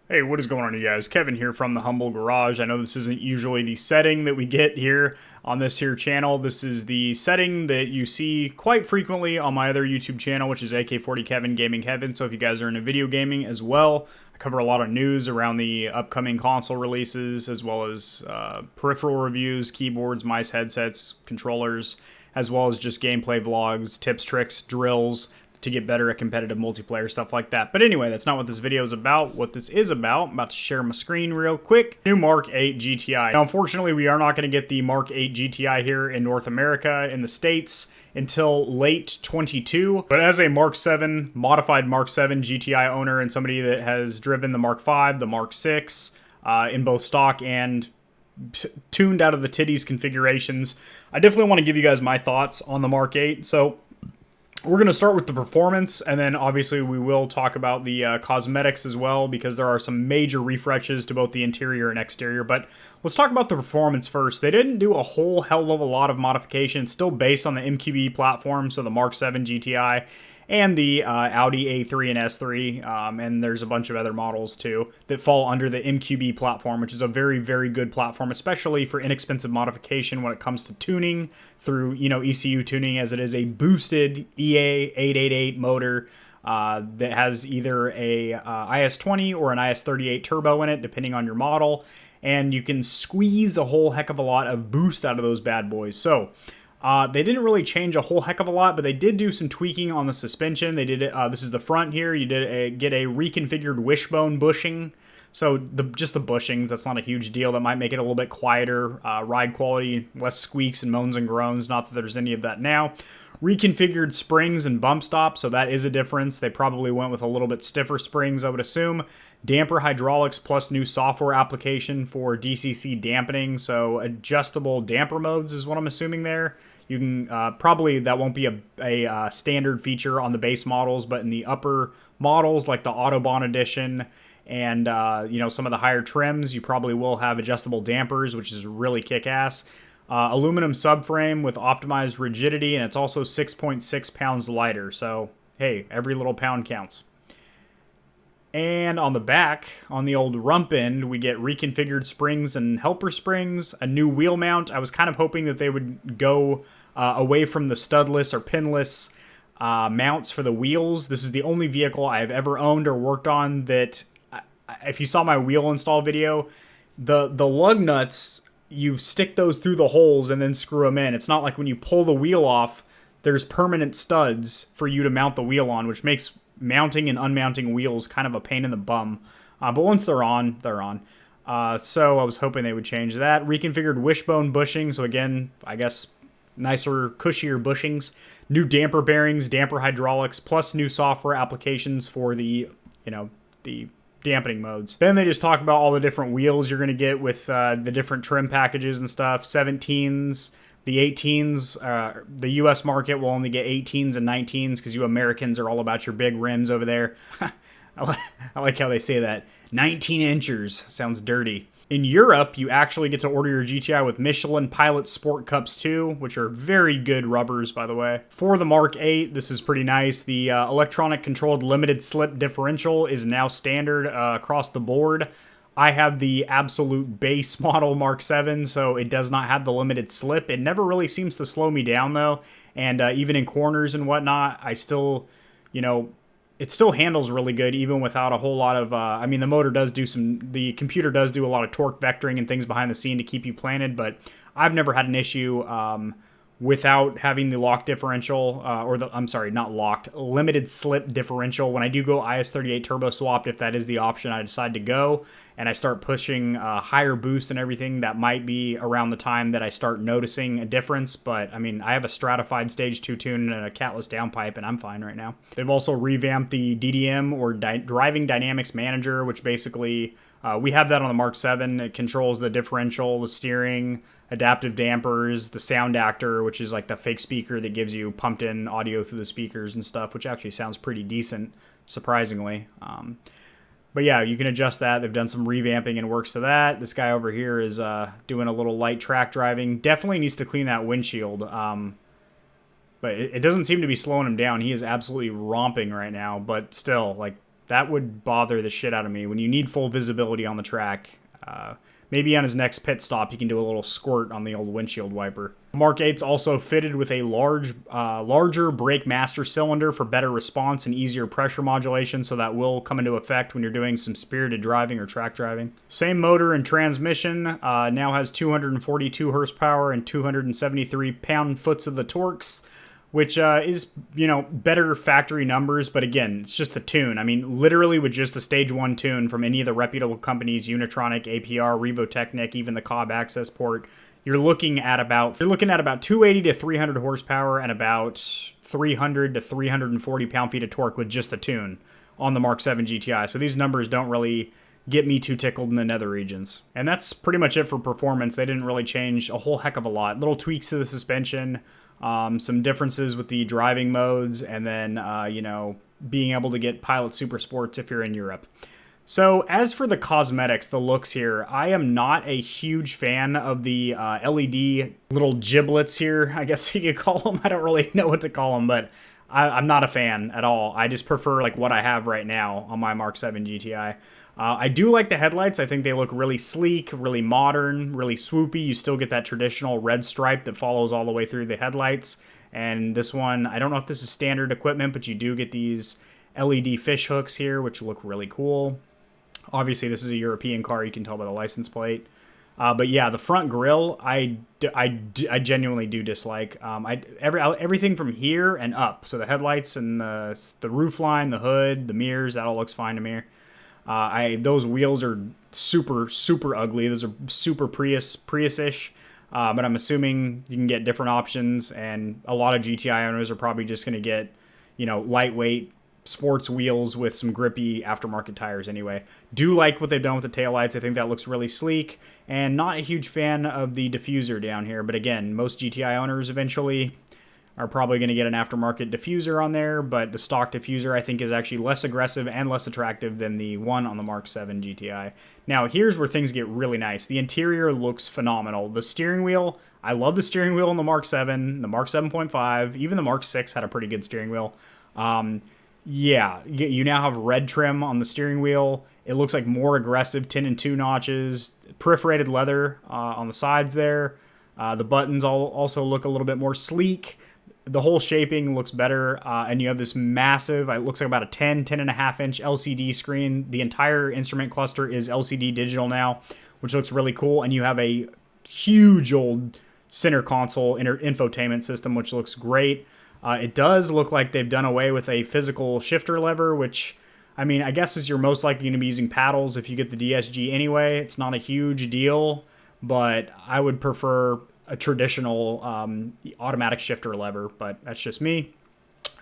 Hey, what is going on, you guys? Kevin here from the Humble Garage. I know this isn't usually the setting that we get here on this here channel. This is the setting that you see quite frequently on my other YouTube channel, which is AK40 Kevin Gaming Heaven. So if you guys are into video gaming as well, I cover a lot of news around the upcoming console releases, as well as peripheral reviews, keyboards, mice, headsets, controllers, as well as just gameplay vlogs, tips, tricks, drills, to get better at competitive multiplayer, stuff like that. But anyway, that's not what this video is about. What this is about, I'm about to share my screen real quick. New Mark 8 GTI. Now, unfortunately, we are not going to get the Mark 8 GTI here in North America, in the States, until late 22. But as a Mark 7, modified Mark 7 GTI owner and somebody that has driven the Mark 5, the Mark 6, in both stock and tuned out of the titties configurations, I definitely want to give you guys my thoughts on the Mark 8. So we're going to start with the performance, and then obviously we will talk about the cosmetics as well, because there are some major refreshes to both the interior and exterior. But let's talk about the performance first. They didn't do a whole hell of a lot of modifications, still based on the MQB platform, so the Mark 7 GTI and the Audi A3 and S3, and there's a bunch of other models too that fall under the MQB platform, which is a very, very good platform, especially for inexpensive modification when it comes to tuning through, ECU tuning, as it is a boosted EA888 motor that has either a IS-20 or an IS-38 turbo in it, depending on your model, and you can squeeze a whole heck of a lot of boost out of those bad boys. So they didn't really change a whole heck of a lot, but they did do some tweaking on the suspension. They did it. This is the front here. You did get a reconfigured wishbone bushing. So just the bushings, that's not a huge deal. That might make it a little bit quieter, ride quality, less squeaks and moans and groans. Not that there's any of that now. Reconfigured springs and bump stops, so that is a difference. They probably went with a little bit stiffer springs, I would assume. Damper hydraulics plus new software application for DCC dampening, so adjustable damper modes is what I'm assuming there. You can probably, that won't be a standard feature on the base models, but in the upper models like the Autobahn edition and some of the higher trims, you probably will have adjustable dampers, which is really kick-ass. Aluminum subframe with optimized rigidity, and it's also 6.6 pounds lighter. So, hey, every little pound counts. And on the back, on the old rump end, we get reconfigured springs and helper springs, a new wheel mount. I was kind of hoping that they would go away from the studless or pinless mounts for the wheels. This is the only vehicle I've ever owned or worked on that, if you saw my wheel install video, the lug nuts, you stick those through the holes and then screw them in. It's not like when you pull the wheel off, there's permanent studs for you to mount the wheel on, which makes mounting and unmounting wheels kind of a pain in the bum. But once they're on, they're on. So I was hoping they would change that. Reconfigured wishbone bushing. So again, I guess nicer, cushier bushings. New damper bearings, damper hydraulics, plus new software applications for the dampening modes. Then they just talk about all the different wheels you're going to get with the different trim packages and stuff. 17s, the 18s. The US market will only get 18s and 19s because you Americans are all about your big rims over there. I like how they say that. 19 inchers. Sounds dirty. In Europe, you actually get to order your GTI with Michelin Pilot Sport Cups 2, which are very good rubbers, by the way. For the Mark 8, this is pretty nice. The electronic controlled limited slip differential is now standard across the board. I have the absolute base model Mark 7, so it does not have the limited slip. It never really seems to slow me down, though. And even in corners and whatnot, I still, it still handles really good, even without a whole lot of, the motor does do the computer does do a lot of torque vectoring and things behind the scene to keep you planted, but I've never had an issue without having the lock differential, not locked, limited slip differential. When I do go IS-38 turbo swapped, if that is the option I decide to go, and I start pushing higher boost and everything, that might be around the time that I start noticing a difference. But I have a stratified stage 2 tune and a catless downpipe, and I'm fine right now. They've also revamped the DDM, or Driving Dynamics Manager, which basically, we have that on the Mark 7. It controls the differential, the steering, adaptive dampers, the sound actor, which is like the fake speaker that gives you pumped in audio through the speakers and stuff, which actually sounds pretty decent, surprisingly. But yeah, you can adjust that. They've done some revamping and works to that. This guy over here is doing a little light track driving. Definitely needs to clean that windshield. But it doesn't seem to be slowing him down. He is absolutely romping right now, but still, like, That would bother the shit out of me when you need full visibility on the track. Maybe on his next pit stop, he can do a little squirt on the old windshield wiper. Mark 8's also fitted with a larger brake master cylinder for better response and easier pressure modulation, so that will come into effect when you're doing some spirited driving or track driving. Same motor and transmission, now has 242 horsepower and 273 pound-foot of the torques, which is, you know, better factory numbers, but again, it's just a tune. I mean, literally with just a stage 1 tune from any of the reputable companies, Unitronic, APR, Revotechnic, even the Cobb Access port, you're looking at about 280 to 300 horsepower and about 300 to 340 pound-feet of torque with just a tune on the Mark 7 GTI. So these numbers don't really get me too tickled in the nether regions. And that's pretty much it for performance. They didn't really change a whole heck of a lot. Little tweaks to the suspension, some differences with the driving modes, and then, you know, being able to get Pilot Super Sports if you're in Europe. So as for the cosmetics, the looks here, I am not a huge fan of the LED little giblets here, I guess you could call them. I don't really know what to call them, but I'm not a fan at all. I just prefer like what I have right now on my Mark 7 GTI. I do like the headlights. I think they look really sleek, really modern, really swoopy. You still get that traditional red stripe that follows all the way through the headlights. And this one, I don't know if this is standard equipment, but you do get these LED fish hooks here, which look really cool. Obviously, this is a European car. You can tell by the license plate. But yeah, the front grille, I genuinely do dislike. Everything from here and up. So the headlights and the roof line, the hood, the mirrors, that all looks fine to me. Those wheels are super, super ugly. Those are super Prius-ish. But I'm assuming you can get different options, and a lot of GTI owners are probably just going to get, you know, lightweight sports wheels with some grippy aftermarket tires anyway. Do like what they've done with the taillights. I think that looks really sleek, and not a huge fan of the diffuser down here. But again, most GTI owners eventually are probably going to get an aftermarket diffuser on there, but the stock diffuser I think is actually less aggressive and less attractive than the one on the Mark 7 GTI. Now here's where things get really nice. The interior looks phenomenal. The steering wheel, I love the steering wheel in the Mark 7, the Mark 7.5, even the Mark 6 had a pretty good steering wheel. Yeah, you now have red trim on the steering wheel. It looks like more aggressive 10 and 2 notches, perforated leather on the sides there. The buttons also look a little bit more sleek. The whole shaping looks better, and you have this massive, it looks like about a 10.5 inch LCD screen. The entire instrument cluster is LCD digital now, which looks really cool, and you have a huge old center console infotainment system, which looks great. It does look like they've done away with a physical shifter lever, which, I mean, I guess is you're most likely going to be using paddles if you get the DSG anyway. It's not a huge deal, but I would prefer a traditional automatic shifter lever, but that's just me.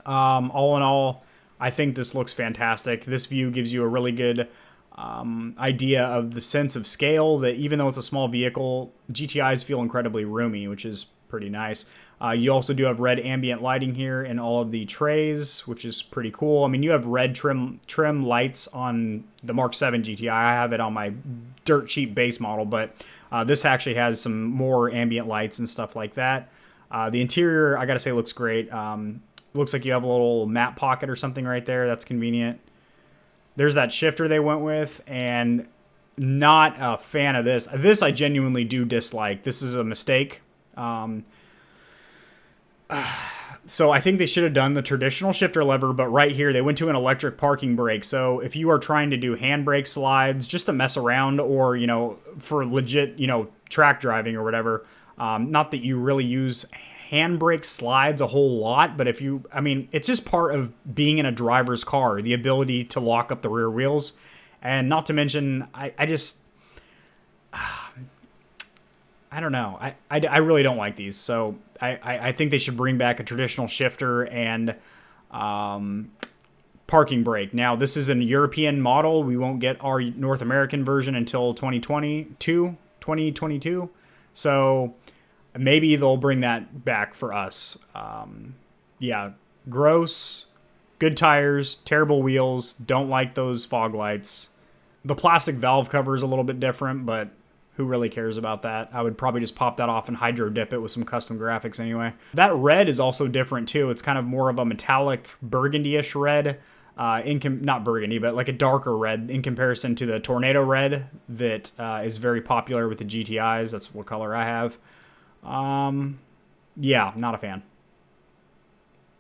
All in all, I think this looks fantastic. This view gives you a really good idea of the sense of scale, that even though it's a small vehicle, GTIs feel incredibly roomy, which is pretty nice. You also do have red ambient lighting here in all of the trays, which is pretty cool. I mean, you have red trim lights on the Mark 7 GTI. I have it on my dirt cheap base model, but this actually has some more ambient lights and stuff like that. The interior, I gotta say, looks great. Looks like you have a little map pocket or something right there. That's convenient. There's that shifter they went with, and not a fan of this. This I genuinely do dislike. This is a mistake. So I think they should have done the traditional shifter lever, but right here they went to an electric parking brake. So if you are trying to do handbrake slides just to mess around, or, you know, for legit, you know, track driving or whatever, not that you really use handbrake slides a whole lot, but if you, I mean, it's just part of being in a driver's car, the ability to lock up the rear wheels. And not to mention, I just, I don't know. I really don't like these. So I think they should bring back a traditional shifter and parking brake. Now, this is a European model. We won't get our North American version until 2022. So maybe they'll bring that back for us. Yeah, gross, good tires, terrible wheels. Don't like those fog lights. The plastic valve cover is a little bit different, but who really cares about that? I would probably just pop that off and hydro dip it with some custom graphics anyway. That red is also different too. It's kind of more of a metallic burgundy-ish red. not burgundy, but like a darker red in comparison to the tornado red that is very popular with the GTIs. That's what color I have. Yeah, not a fan.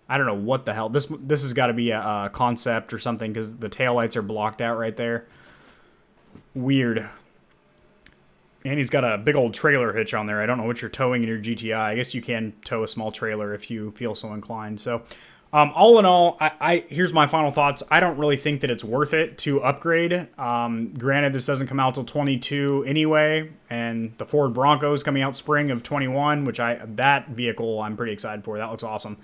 I don't know what the hell. This has got to be a concept or something because the taillights are blocked out right there. Weird. And he's got a big old trailer hitch on there. I don't know what you're towing in your GTI. I guess you can tow a small trailer if you feel so inclined. So, all in all, here's my final thoughts. I don't really think that it's worth it to upgrade. Granted, this doesn't come out till 22 anyway, and the Ford Bronco is coming out spring of 21, which that vehicle I'm pretty excited for. That looks awesome.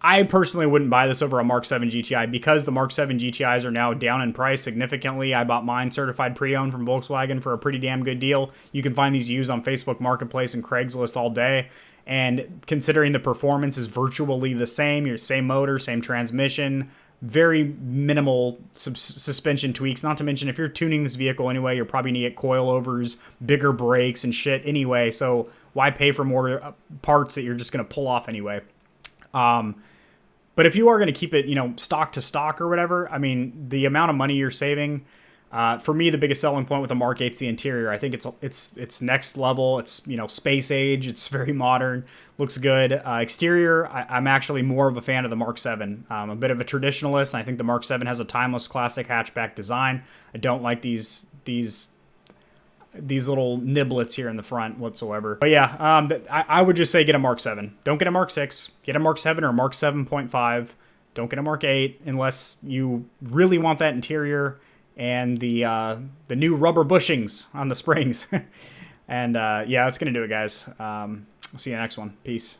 I personally wouldn't buy this over a Mark 7 GTI because the Mark 7 GTIs are now down in price significantly. I bought mine certified pre-owned from Volkswagen for a pretty damn good deal. You can find these used on Facebook Marketplace and Craigslist all day. And considering the performance is virtually the same, your same motor, same transmission, very minimal suspension tweaks. Not to mention, if you're tuning this vehicle anyway, you're probably going to get coilovers, bigger brakes, and shit anyway. So why pay for more parts that you're just going to pull off anyway? But if you are going to keep it, stock to stock or whatever, I mean, the amount of money you're saving, for me, the biggest selling point with the Mark 8's the interior. I think it's next level. It's, space age. It's very modern, looks good. Exterior, I'm actually more of a fan of the Mark 7. I'm a bit of a traditionalist. And I think the Mark 7 has a timeless classic hatchback design. I don't like these little niblets here in the front whatsoever. But yeah, I would just say get a Mark 7. Don't get a Mark 6. Get a Mark 7 or a Mark 7.5. Don't get a Mark 8 unless you really want that interior and the new rubber bushings on the springs. And yeah, that's going to do it, guys. I'll see you next one. Peace.